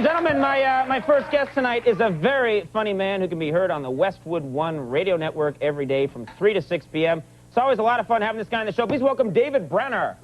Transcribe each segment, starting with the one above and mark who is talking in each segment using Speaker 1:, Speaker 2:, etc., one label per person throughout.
Speaker 1: Gentlemen, my first guest tonight is a very funny man who can be heard on the Westwood One radio network every day from 3 to 6 p.m. It's always a lot of fun having this guy on the show. Please welcome David Brenner.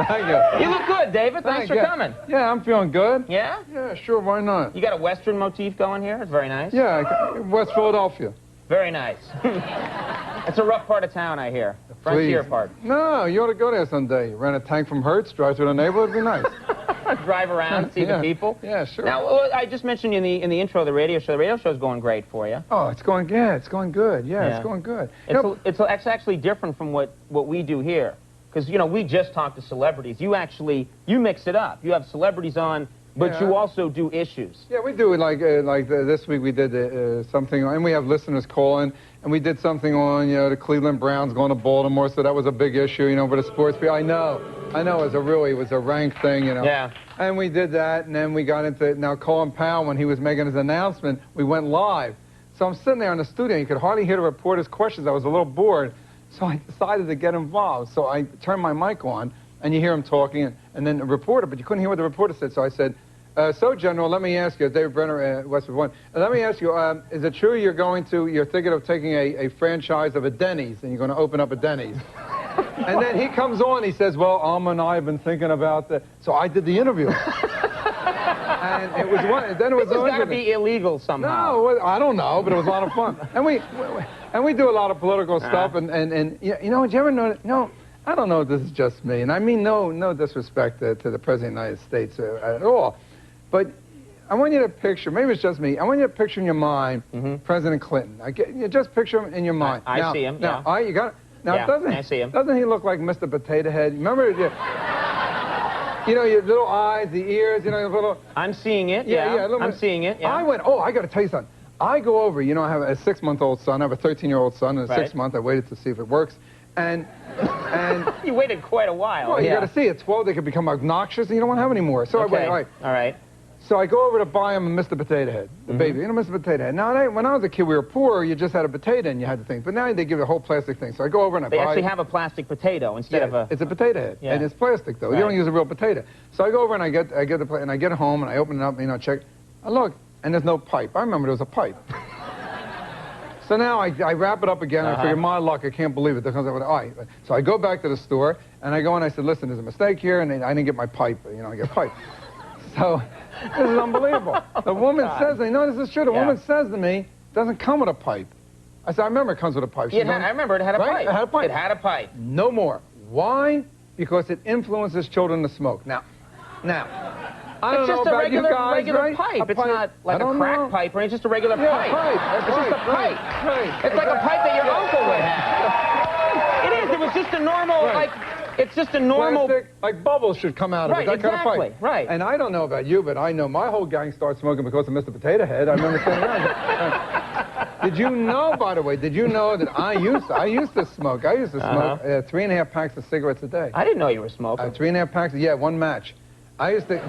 Speaker 2: Thank you.
Speaker 1: You look good, David. Thanks for coming.
Speaker 2: Yeah, I'm feeling good.
Speaker 1: Yeah?
Speaker 2: Yeah, sure, why not?
Speaker 1: You got a Western motif going here? It's very nice.
Speaker 2: Yeah, West Philadelphia.
Speaker 1: Very nice. It's a rough part of town, I hear. The frontier part.
Speaker 2: No, you ought to go there someday. Rent a tank from Hertz, drive through the neighborhood, it'd be nice.
Speaker 1: Drive around, see the people.
Speaker 2: Yeah, sure.
Speaker 1: Now, I just mentioned in the intro of the radio show. The radio show's going great for you.
Speaker 2: Oh, it's going good. It's going good. Yeah, it's going good.
Speaker 1: It's actually different from what we do here. Because, you know, we just talk to celebrities. You mix it up. You have celebrities on, but you also do issues. Yeah, we do. This week we did something, and we have listeners calling, and we did something on, the Cleveland Browns going to Baltimore, so that was a big issue, for the sports people. I know, it was a rank thing, Yeah.
Speaker 2: And we did that, and then we got into, now Colin Powell, when he was making his announcement, we went live. So I'm sitting there in the studio, you could hardly hear the reporter's questions. I was a little bored. So I decided to get involved. So I turned my mic on, and you hear him talking, and then the reporter, but you couldn't hear what the reporter said. So I said, so, General, let me ask you, David Brenner, Westwood One, let me ask you, is it true you're thinking of taking a franchise of a Denny's, and you're going to open up a Denny's? And then he comes on, he says, well, Alma and I have been thinking about that. So I did the interview. And it was then it was
Speaker 1: got to be illegal somehow.
Speaker 2: No, I don't know, but it was a lot of fun. And we do a lot of political stuff, and you ever know? No, I don't know if this is just me, and I mean no disrespect to the President of the United States at all, but I want you to picture. Maybe it's just me. I want you to picture in your mind President Clinton. Just picture him in your mind.
Speaker 1: I see him.
Speaker 2: Now, you got it. Now,
Speaker 1: I see him.
Speaker 2: Doesn't he look like Mr. Potato Head? Remember? Your little eyes, the ears, your little...
Speaker 1: I'm seeing it, yeah. I'm seeing it, yeah.
Speaker 2: I got to tell you something. I go over, I have a 6-month-old son. I have a 13-year-old son, and 6 months I waited to see if it works. And
Speaker 1: you waited quite a while.
Speaker 2: Well, you got to see it. 12, they could become obnoxious, and you don't want to have any more. So I wait, all
Speaker 1: right.
Speaker 2: So I go over to buy him a Mr. Potato Head, the baby, Mr. Potato Head. Now, when I was a kid, we were poor. You just had a potato and you had the thing. But now they give you a whole plastic thing. So I go over and I buy...
Speaker 1: They actually have a plastic potato instead of a...
Speaker 2: It's a potato head, and it's plastic, though. You don't use a real potato. So I go over and I get home and I open it up and, check. I look, and there's no pipe. I remember there was a pipe. So now I wrap it up again. I figure, my luck, I can't believe it. So I go back to the store and I go and I said, listen, there's a mistake here, and I didn't get my pipe. I get pipe. So this is unbelievable. The woman says to me, no, this is true. The woman says to me, it doesn't come with a pipe. I said, I remember it comes with a pipe.
Speaker 1: I remember it had a pipe.
Speaker 2: It had a pipe.
Speaker 1: It had a pipe.
Speaker 2: No more. Why? Because it influences children to smoke. Now, I don't know about you guys,
Speaker 1: regular pipe. It's not like a crack pipe, or it's just a regular pipe. It's just a pipe. It's like a pipe that your uncle would have. It is. It was just a normal, it's just a normal...
Speaker 2: Plastic, like bubbles should come out of it, that kind of pipe.
Speaker 1: Right.
Speaker 2: And I don't know about you, but I know my whole gang started smoking because of Mr. Potato Head. I remember saying that. Did you know, by the way, that I used to smoke? I used to smoke 3.5 packs of cigarettes a day.
Speaker 1: I didn't know you were smoking.
Speaker 2: 3.5 packs, one match. I used to,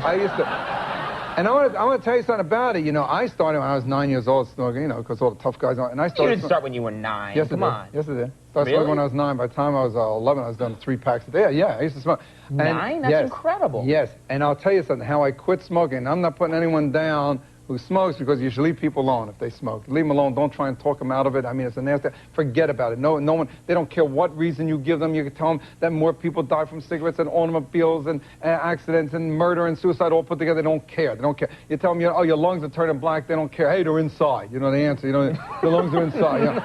Speaker 2: and I want to tell you something about it. I started when I was 9 years old smoking, because all the tough guys, and I started...
Speaker 1: You didn't start when you were 9.
Speaker 2: Yes,
Speaker 1: Come on.
Speaker 2: Yes, I did. Started smoking when I was 9. By the time I was 11, I was done 3 packs a day. Yeah, I used to smoke.
Speaker 1: 9? That's incredible.
Speaker 2: Yes, and I'll tell you something, how I quit smoking. I'm not putting anyone down who smokes, because you should leave people alone if they smoke. Leave them alone. Don't try and talk them out of it. I mean, it's a nasty... Forget about it. No one... They don't care what reason you give them. You can tell them that more people die from cigarettes than automobiles and accidents and murder and suicide all put together. They don't care. They don't care. You tell them, your lungs are turning black. They don't care. Hey, they're inside. The answer. The lungs are inside.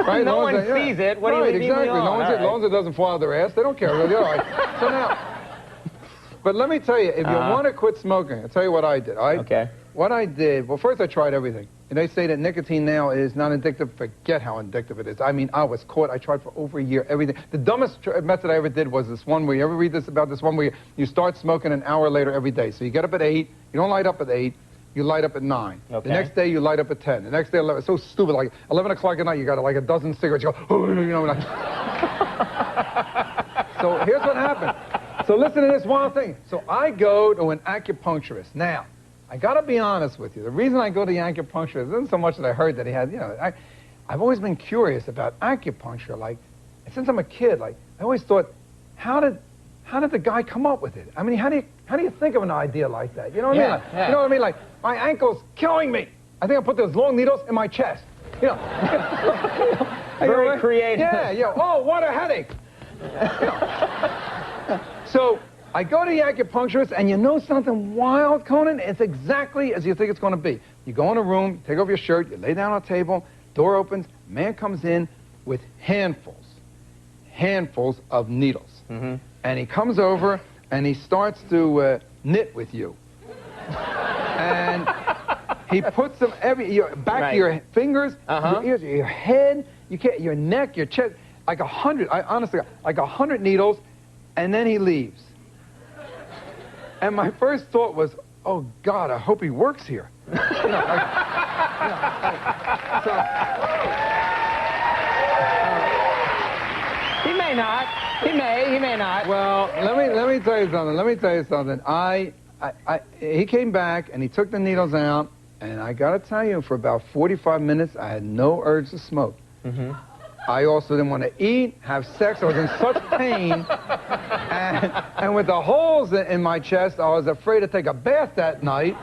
Speaker 2: Right?
Speaker 1: No one sees it. What do you mean?
Speaker 2: Exactly. As long as it doesn't fall out of their ass, they don't care. Really. All right. So now... But let me tell you, if you want to quit smoking, I'll tell you what I did. What I did, well, first I tried everything. And they say that nicotine now is not addictive. Forget how addictive it is. I mean, I was caught. I tried for over a year, everything. The dumbest method I ever did was this one where you ever read about this one where you start smoking an hour later every day. So you get up at 8, you don't light up at 8, you light up at 9.
Speaker 1: Okay.
Speaker 2: The next day, you light up at 10. The next day, 11. It's so stupid. Like 11 o'clock at night, you got like a dozen cigarettes. You go, you know, like. So here's what happened. So listen to this wild thing. So I go to an acupuncturist. Now, I got to be honest with you. The reason I go to the acupuncturist isn't so much that I heard that he had, you know, I've always been curious about acupuncture. Like, since I'm a kid, like, I always thought, how did the guy come up with it? I mean, how do you think of an idea like that? You know what I mean? Like, you know what I mean? Like, my ankle's killing me. I think I put those long needles in my chest. You know.
Speaker 1: Very creative.
Speaker 2: Yeah. Oh, what a headache. You know. So I go to the acupuncturist, and you know something wild, Conan? It's exactly as you think it's going to be. You go in a room, take off your shirt, you lay down on a table, door opens, man comes in with handfuls of needles. Mm-hmm. And he comes over, and he starts to knit with you. And he puts them back to your fingers, your ears, your head, your neck, your chest, like 100, honestly, like 100 needles, and then he leaves. And my first thought was, oh, God, I hope he works here.
Speaker 1: He may not. He may not.
Speaker 2: Well, let me tell you something. He came back, and he took the needles out, and I got to tell you, for about 45 minutes, I had no urge to smoke. Mm-hmm. I also didn't want to eat, have sex. I was in such pain. And with the holes in my chest, I was afraid to take a bath that night.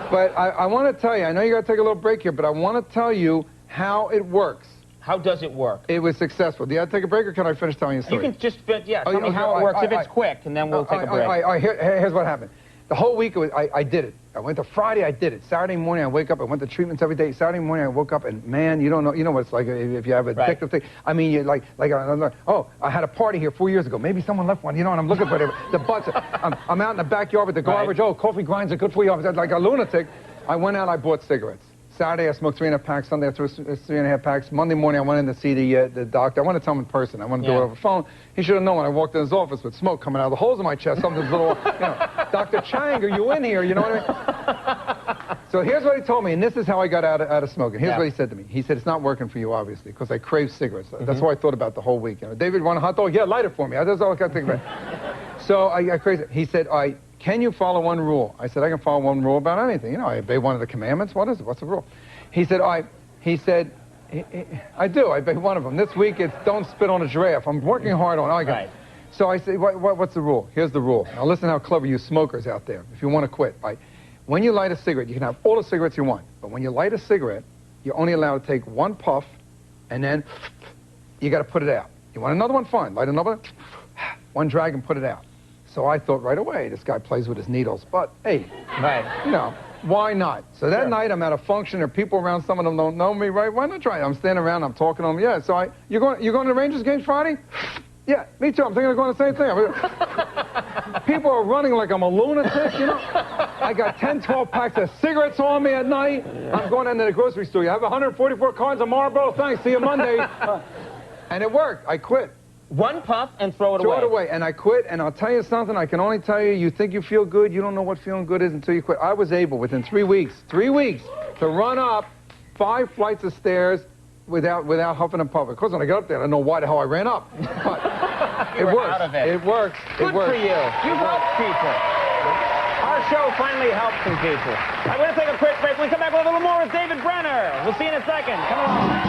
Speaker 2: But I want to tell you, I know you got to take a little break here, but I want to tell you how it works.
Speaker 1: How does it work?
Speaker 2: It was successful. Do you have to take a break, or can I finish telling you a story?
Speaker 1: You can just, tell me how it works, if it's quick, and then we'll take a break.
Speaker 2: Here's what happened. The whole week, I did it. I went to Friday, I did it. Saturday morning, I wake up, I went to treatments every day. Saturday morning, I woke up, and man, you know what it's like if you have an addictive thing. I mean, you I had a party here 4 years ago. Maybe someone left one, and I'm looking for the butts. I'm out in the backyard with the garbage. Oh, coffee grinds are good for you. I was like a lunatic. I went out, I bought cigarettes. Saturday, I smoked 3.5 packs. Sunday, I threw 3.5 packs. Monday morning, I went in to see the doctor. I wanted to tell him in person. I wanted to do it over the phone. He should have known when I walked in his office with smoke coming out of the holes in my chest. Something's little, Dr. Chang, are you in here? You know what I mean? So here's what he told me, and this is how I got out of smoking. Here's what he said to me. He said, it's not working for you, obviously, because I crave cigarettes. That's what I thought about the whole week. David, want a hot dog? Yeah, light it for me. That's all I got to think about. So I craved it. He said, can you follow one rule? I said, I can follow one rule about anything. I obey one of the commandments. What is it? What's the rule? He said, I do. I obey one of them. This week, it's don't spit on a giraffe. I'm working hard on it. Right. So I said, what's the rule? Here's the rule. Now listen how clever you smokers out there, if you want to quit. Right? When you light a cigarette, you can have all the cigarettes you want. But when you light a cigarette, you're only allowed to take one puff, and then you got to put it out. You want another one? Fine. Light another one, drag, and put it out. So I thought right away, this guy plays with his needles. But, hey, why not? So that night, I'm at a function. There are people around. Some of them don't know me, right? Why not try it? I'm standing around. I'm talking to them. Yeah, so you're going to the Rangers games Friday? Yeah, me too. I'm thinking of going to the same thing. People are running like I'm a lunatic, I got 10, 12 packs of cigarettes on me at night. I'm going into the grocery store. You have 144 cartons of Marlboro? Thanks. See you Monday. And it worked. I quit.
Speaker 1: One puff and throw it away.
Speaker 2: Throw it away. And I quit, and I'll tell you something. I can only tell you, you think you feel good. You don't know what feeling good is until you quit. I was able, within 3 weeks, to run up 5 flights of stairs without huffing and puffing. Of course, when I got up there, I don't know why the hell I ran up. But it works.
Speaker 1: Out of it.
Speaker 2: It works.
Speaker 1: Good for you. You've helped people. Our show finally helped some people. I'm going to take a quick break. When we come back with a little more with David Brenner. We'll see you in a second. Come along.